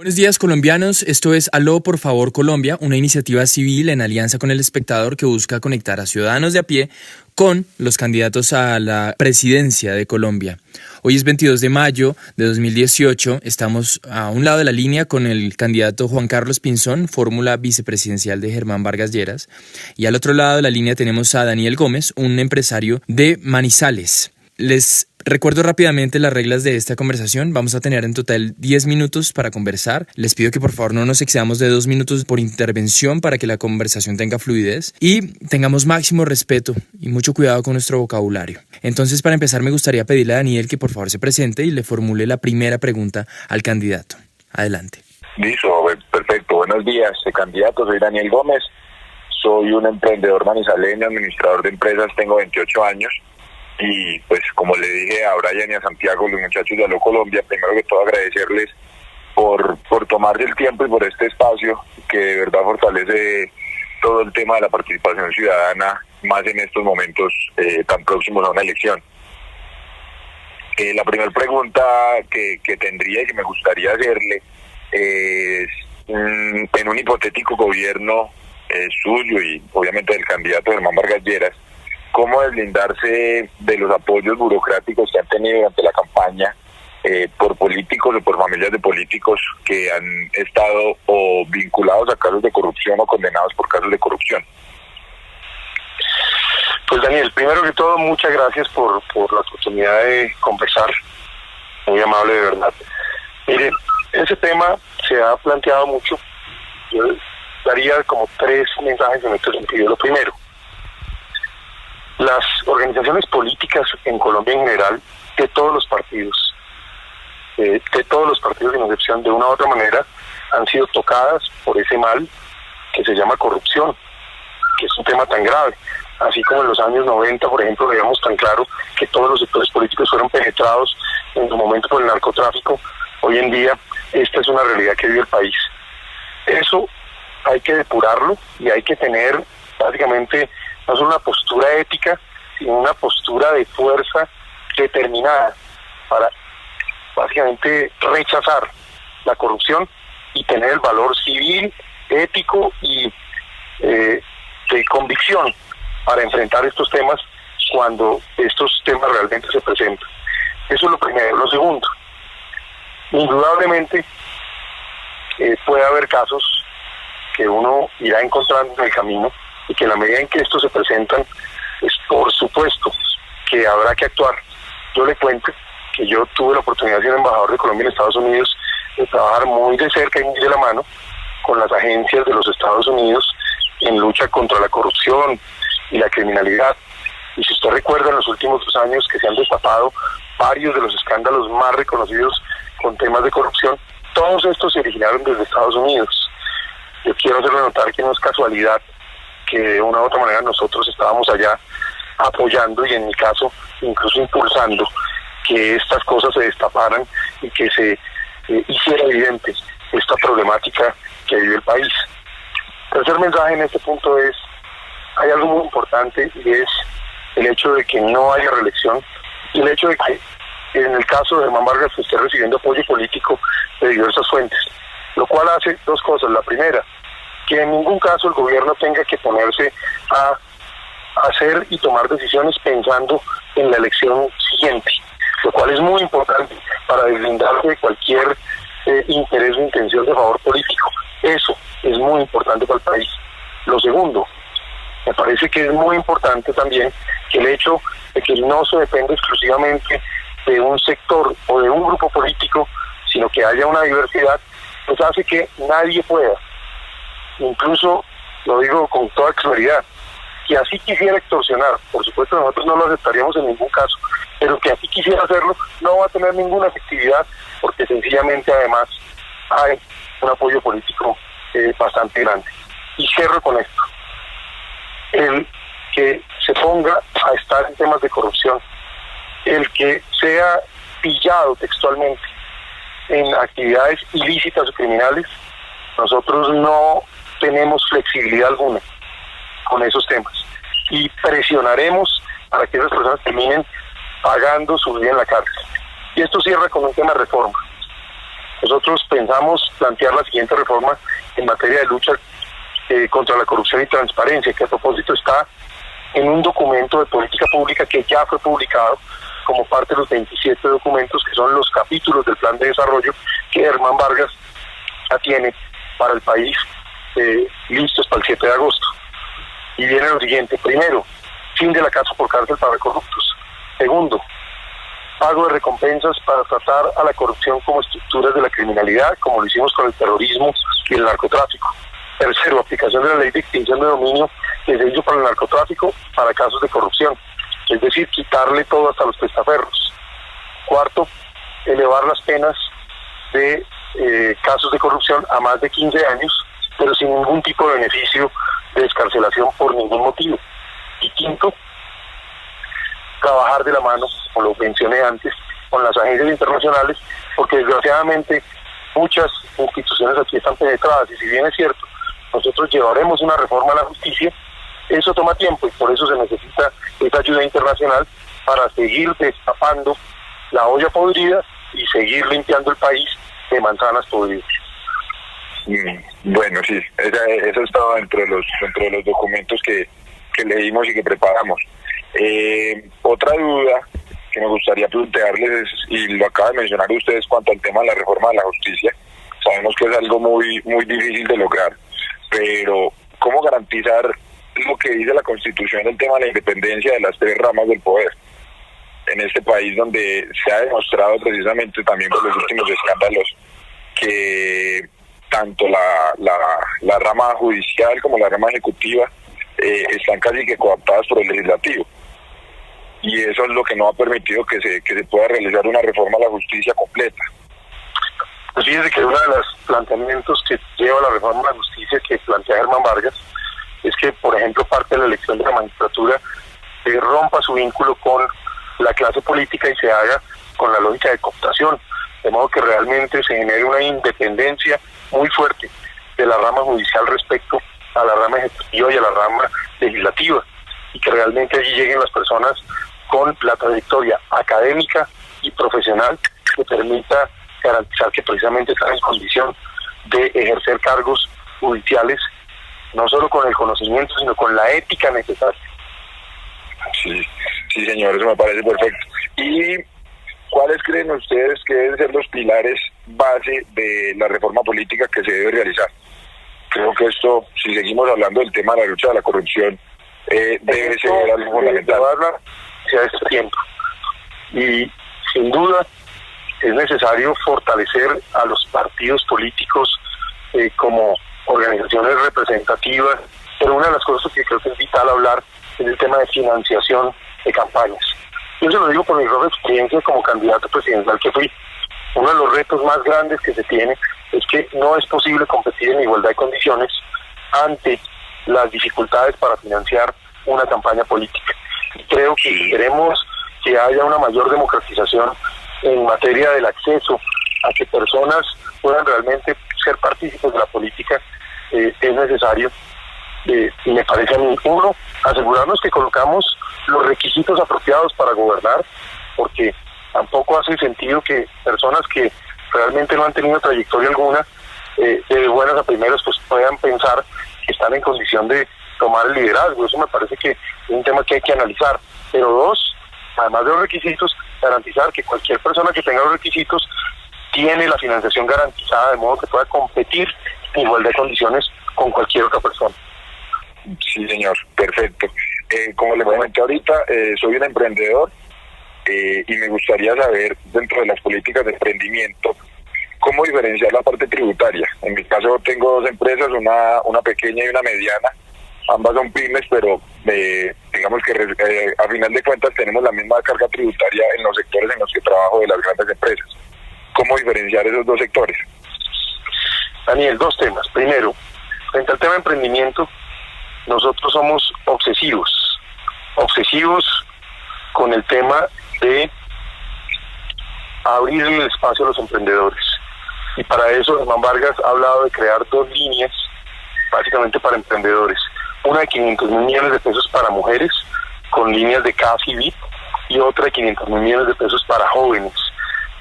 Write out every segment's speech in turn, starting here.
Buenos días, colombianos. Esto es Aló por favor Colombia, una iniciativa civil en alianza con El Espectador que busca conectar a ciudadanos de a pie con los candidatos a la presidencia de Colombia. Hoy es 22 de mayo de 2018. Estamos a un lado de la línea con el candidato Juan Carlos Pinzón, fórmula vicepresidencial de Germán Vargas Lleras. Y al otro lado de la línea tenemos a Daniel Gómez, un empresario de Manizales. Les recuerdo rápidamente las reglas de esta conversación. Vamos a tener en total 10 minutos para conversar. Les pido que por favor no nos excedamos de 2 minutos por intervención para que la conversación tenga fluidez y tengamos máximo respeto y mucho cuidado con nuestro vocabulario. Entonces, para empezar, me gustaría pedirle a Daniel que por favor se presente y le formule la primera pregunta al candidato. Adelante. Listo, perfecto. Buenos días, candidato. Soy Daniel Gómez. Soy un emprendedor manizaleño, administrador de empresas. Tengo 28 años. Y pues como le dije a Brian y a Santiago, los muchachos de Aló Colombia, primero que todo agradecerles por tomarse el tiempo y por este espacio que de verdad fortalece todo el tema de la participación ciudadana, más en estos momentos tan próximos a una elección. La primera pregunta que tendría y que me gustaría hacerle es, en un hipotético gobierno suyo y obviamente del candidato Germán Vargas Lleras, ¿cómo deslindarse de los apoyos burocráticos que han tenido durante la campaña por políticos o por familias de políticos que han estado o vinculados a casos de corrupción o condenados por casos de corrupción? Pues Daniel, primero que todo, muchas gracias por la oportunidad de conversar. Muy amable, de verdad. Mire, ese tema se ha planteado mucho. Yo daría como 3 mensajes en este sentido. Lo primero, las organizaciones políticas en Colombia en general, de todos los partidos sin excepción, de una u otra manera, han sido tocadas por ese mal que se llama corrupción, que es un tema tan grave. Así como en los años 90, por ejemplo, veíamos tan claro que todos los sectores políticos fueron penetrados en su momento por el narcotráfico, hoy en día esta es una realidad que vive el país. Eso hay que depurarlo y hay que tener básicamente no solo una postura ética, sino una postura de fuerza determinada para básicamente rechazar la corrupción y tener el valor civil, ético y de convicción para enfrentar estos temas cuando estos temas realmente se presentan. Eso es lo primero. Lo segundo, indudablemente puede haber casos que uno irá encontrando en el camino y que en la medida en que estos se presentan, pues por supuesto que habrá que actuar. Yo le cuento que yo tuve la oportunidad de ser embajador de Colombia en Estados Unidos, de trabajar muy de cerca y muy de la mano con las agencias de los Estados Unidos en lucha contra la corrupción y la criminalidad. Y si usted recuerda, en los últimos 2 años que se han destapado varios de los escándalos más reconocidos con temas de corrupción, todos estos se originaron desde Estados Unidos. Yo quiero hacerle notar que no es casualidad que de una u otra manera nosotros estábamos allá apoyando y en mi caso incluso impulsando que estas cosas se destaparan y que se hiciera evidente esta problemática que vive el país. El tercer mensaje en este punto es, hay algo muy importante y es el hecho de que no haya reelección y el hecho de que en el caso de Germán Vargas se esté recibiendo apoyo político de diversas fuentes, lo cual hace 2 cosas. La primera, que en ningún caso el gobierno tenga que ponerse a hacer y tomar decisiones pensando en la elección siguiente, lo cual es muy importante para deslindarse de cualquier interés o intención de favor político. Eso es muy importante para el país. Lo segundo, me parece que es muy importante también que el hecho de que no se depende exclusivamente de un sector o de un grupo político, sino que haya una diversidad, pues hace que nadie pueda, incluso lo digo con toda claridad, que así quisiera extorsionar, por supuesto nosotros no lo aceptaríamos en ningún caso, pero que así quisiera hacerlo no va a tener ninguna efectividad porque sencillamente además hay un apoyo político bastante grande. Y cierro con esto, el que se ponga a estar en temas de corrupción, el que sea pillado textualmente en actividades ilícitas o criminales, nosotros no tenemos flexibilidad alguna con esos temas y presionaremos para que esas personas terminen pagando su vida en la cárcel. Y esto cierra con un tema de reforma. Nosotros pensamos plantear la siguiente reforma en materia de lucha contra la corrupción y transparencia, que a propósito está en un documento de política pública que ya fue publicado como parte de los 27 documentos que son los capítulos del plan de desarrollo que Germán Vargas ya tiene para el país listos para el 7 de agosto. Y viene lo siguiente: primero, fin de la casa por cárcel para corruptos. Segundo, pago de recompensas para tratar a la corrupción como estructuras de la criminalidad, como lo hicimos con el terrorismo y el narcotráfico. Tercero, aplicación de la ley de extinción de dominio que se hizo para el narcotráfico para casos de corrupción, es decir, quitarle todo hasta los testaferros. Cuarto, elevar las penas de casos de corrupción a más de 15 años, pero sin ningún tipo de beneficio de excarcelación por ningún motivo. Y quinto, trabajar de la mano, como lo mencioné antes, con las agencias internacionales, porque desgraciadamente muchas instituciones aquí están penetradas, y si bien es cierto, nosotros llevaremos una reforma a la justicia, eso toma tiempo y por eso se necesita esa ayuda internacional para seguir destapando la olla podrida y seguir limpiando el país de manzanas podridas. Bueno, sí, eso estaba dentro de los documentos que leímos y que preparamos. Otra duda que me gustaría plantearles es, y lo acaba de mencionar ustedes, cuanto al tema de la reforma de la justicia. Sabemos que es algo muy difícil de lograr, pero ¿cómo garantizar lo que dice la Constitución del tema de la independencia de las tres ramas del poder en este país, donde se ha demostrado precisamente también por los últimos escándalos que tanto la rama judicial como la rama ejecutiva están casi que cooptadas por el legislativo? Y eso es lo que no ha permitido que se pueda realizar una reforma a la justicia completa. Pues fíjese que uno de los planteamientos que lleva la reforma a la justicia que plantea Germán Vargas es que, por ejemplo, parte de la elección de la magistratura rompa su vínculo con la clase política y se haga con la lógica de cooptación, de modo que realmente se genere una independencia muy fuerte de la rama judicial respecto a la rama ejecutiva y a la rama legislativa, y que realmente allí lleguen las personas con la trayectoria académica y profesional que permita garantizar que precisamente están en condición de ejercer cargos judiciales, no solo con el conocimiento, sino con la ética necesaria. Sí, señor, eso me parece perfecto. ¿Y cuáles creen ustedes que deben ser los pilares base de la reforma política que se debe realizar? Creo que esto, si seguimos hablando del tema de la lucha de la corrupción, debe ser algo fundamental. Hacia este tiempo. Y sin duda es necesario fortalecer a los partidos políticos como organizaciones representativas, pero una de las cosas que creo que es vital hablar es el tema de financiación de campañas. Yo se lo digo por mi propia experiencia como candidato presidencial que fui. Uno de los retos más grandes que se tiene es que no es posible competir en igualdad de condiciones ante las dificultades para financiar una campaña política. Y creo que si queremos que haya una mayor democratización en materia del acceso a que personas puedan realmente ser partícipes de la política, es necesario, y me parece a mí, uno, asegurarnos que colocamos los requisitos apropiados para gobernar, porque tampoco hace sentido que personas que realmente no han tenido trayectoria alguna, de buenas a primeras, pues puedan pensar que están en condición de tomar el liderazgo. Eso me parece que es un tema que hay que analizar. Pero dos, además de los requisitos, garantizar que cualquier persona que tenga los requisitos tiene la financiación garantizada, de modo que pueda competir en igualdad de condiciones con cualquier otra persona. Sí, señor, perfecto. Como le comenté ahorita, soy un emprendedor y me gustaría saber, dentro de las políticas de emprendimiento, cómo diferenciar la parte tributaria. En mi caso tengo dos empresas, una pequeña y una mediana. Ambas son pymes, pero digamos que a final de cuentas tenemos la misma carga tributaria en los sectores en los que trabajo de las grandes empresas. ¿Cómo diferenciar esos dos sectores? Daniel, dos temas. Primero, frente al tema de emprendimiento, nosotros somos obsesivos con el tema de abrir el espacio a los emprendedores. Y para eso Germán Vargas ha hablado de crear dos líneas, básicamente para emprendedores. Una de 500.000 millones de pesos para mujeres, con líneas de CAF y BIP, y otra de 500.000 millones de pesos para jóvenes.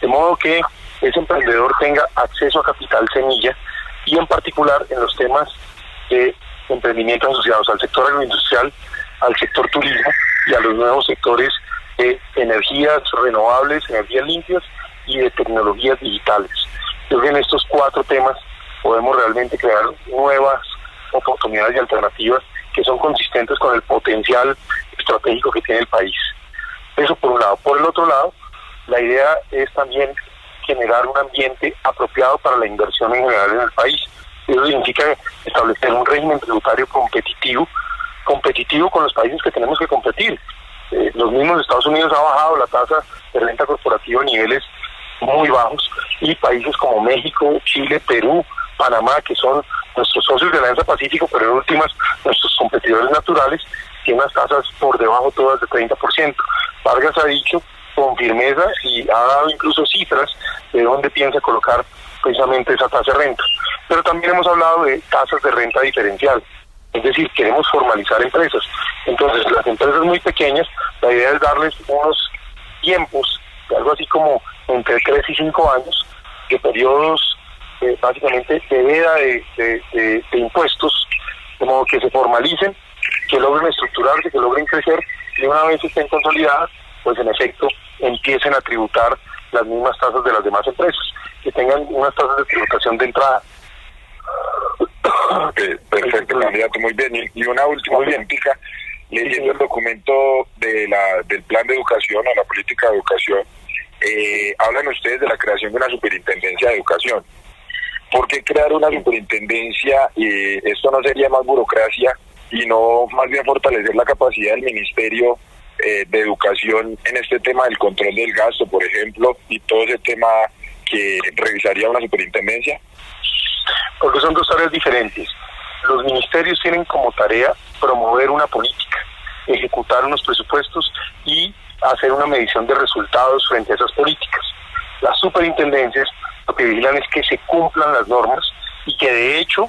De modo que ese emprendedor tenga acceso a capital semilla y en particular en los temas de emprendimientos asociados al sector agroindustrial, al sector turismo y a los nuevos sectores de energías renovables, energías limpias y de tecnologías digitales. Creo que en estos 4 temas podemos realmente crear nuevas oportunidades y alternativas que son consistentes con el potencial estratégico que tiene el país. Eso por un lado. Por el otro lado, la idea es también generar un ambiente apropiado para la inversión en general en el país. Eso significa establecer un régimen tributario competitivo con los países que tenemos que competir. Los mismos Estados Unidos ha bajado la tasa de renta corporativa a niveles muy bajos y países como México, Chile, Perú, Panamá, que son nuestros socios de la Alianza Pacífico, pero en últimas nuestros competidores naturales, tienen unas tasas por debajo todas de 30%. Vargas ha dicho con firmeza y ha dado incluso cifras de dónde piensa colocar precisamente esa tasa de renta. Pero también hemos hablado de tasas de renta diferencial, es decir, queremos formalizar empresas. Entonces, las empresas muy pequeñas, la idea es darles unos tiempos, algo así como entre 3 y 5 años, de periodos básicamente de veda de impuestos, de modo que se formalicen, que logren estructurarse, que logren crecer, y una vez estén consolidadas, pues en efecto empiecen a tributar las mismas tasas de las demás empresas, que tengan unas tasas de tributación de entrada. Perfecto, candidato, muy bien. Y una última preguntita, leyendo el documento del plan de educación o la política de educación, hablan ustedes de la creación de una superintendencia de educación. ¿Por qué crear una superintendencia? ¿Esto no sería más burocracia y no más bien fortalecer la capacidad del Ministerio de Educación en este tema del control del gasto, por ejemplo, y todo ese tema que revisaría una superintendencia? Porque son 2 áreas diferentes. Los ministerios tienen como tarea promover una política, ejecutar unos presupuestos y hacer una medición de resultados frente a esas políticas. Las superintendencias lo que vigilan es que se cumplan las normas y que de hecho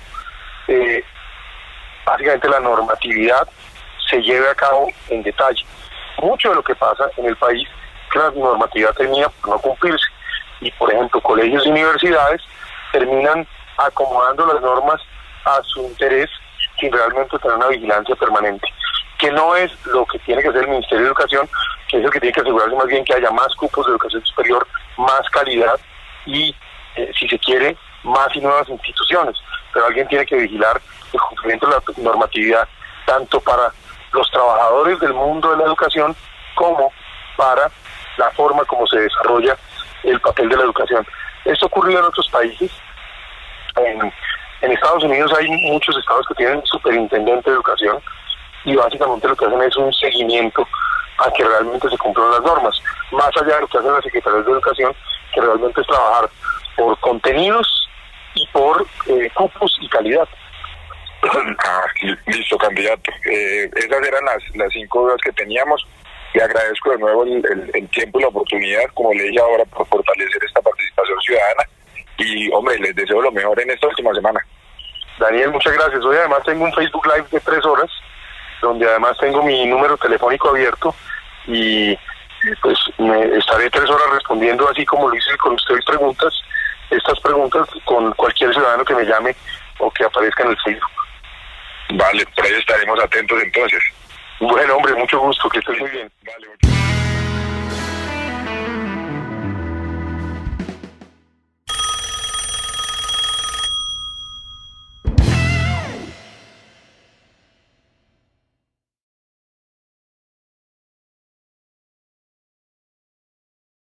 básicamente la normatividad se lleve a cabo en detalle. Mucho de lo que pasa en el país es que la normatividad termina por no cumplirse y, por ejemplo, colegios y universidades terminan acomodando las normas a su interés sin realmente tener una vigilancia permanente, que no es lo que tiene que hacer el Ministerio de Educación, que es el que tiene que asegurarse más bien que haya más cupos de educación superior, más calidad y, si se quiere, más y nuevas instituciones. Pero alguien tiene que vigilar el cumplimiento de la normatividad, tanto para los trabajadores del mundo de la educación como para la forma como se desarrolla el papel de la educación. Esto ocurrió en otros países. En Estados Unidos hay muchos estados que tienen superintendente de educación y básicamente lo que hacen es un seguimiento a que realmente se cumplan las normas, más allá de lo que hacen las secretarías de educación, que realmente es trabajar por contenidos y por cupos y calidad. Listo, candidato. Esas eran las 5 dudas que teníamos. Le agradezco de nuevo el tiempo y la oportunidad, como le dije ahora, por fortalecer esta participación ciudadana. Y, hombre, les deseo lo mejor en esta última semana. Daniel, muchas gracias. Hoy además tengo un Facebook Live de 3 horas, donde además tengo mi número telefónico abierto y pues me estaré 3 horas respondiendo, así como lo hice con ustedes, estas preguntas con cualquier ciudadano que me llame o que aparezca en el Facebook. Vale, por ahí estaremos atentos entonces. Bueno, hombre, mucho gusto, que estés muy bien. Vale, mucho.